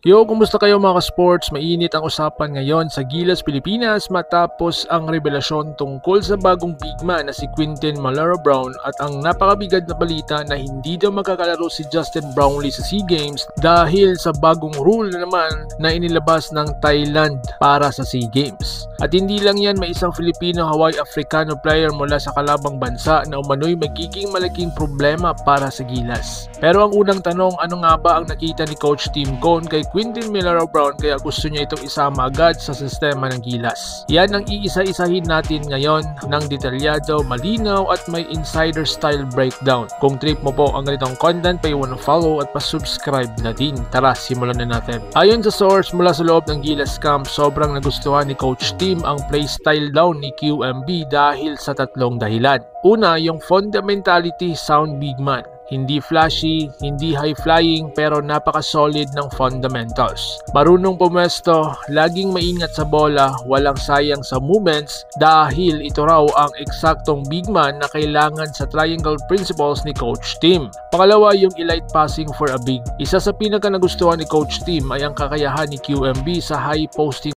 Yo, kumusta kayo mga sports? Mainit ang usapan ngayon sa Gilas, Pilipinas matapos ang revelasyon tungkol sa bagong bigman na si Quinton Malaro-Brown at ang napakabigat na balita na hindi daw magkakalaro si Justin Brownlee sa SEA Games dahil sa bagong rule na naman na inilabas ng Thailand para sa SEA Games. At hindi lang yan, may isang Filipino-Hawaii-Africano player mula sa kalabang bansa na umano'y magiging malaking problema para sa Gilas. Pero ang unang tanong, ano nga ba ang nakita ni Coach Tim Cone kay Quinton Malaro-Brown kaya gusto niya itong isama agad sa sistema ng Gilas? Yan ang iisa-isahin natin ngayon ng detalyado, malinaw at may insider style breakdown. Kung trip mo po ang ganitong content, pa-iwan ng follow at pa-subscribe na din. Tara, simulan na natin. Ayon sa source mula sa loob ng Gilas camp, sobrang nagustuhan ni Coach Tim ang playstyle daw ni QMB dahil sa tatlong dahilan. Una, yung fundamentality sound big man. Hindi flashy, hindi high-flying pero napaka-solid ng fundamentals. Marunong pumwesto, laging maingat sa bola, walang sayang sa movements dahil ito raw ang eksaktong big man na kailangan sa triangle principles ni Coach Tim. Pangalawa, yung elite passing for a big. Isa sa pinaka nagustuhan ni Coach Tim ay ang kakayahan ni QMB sa high posting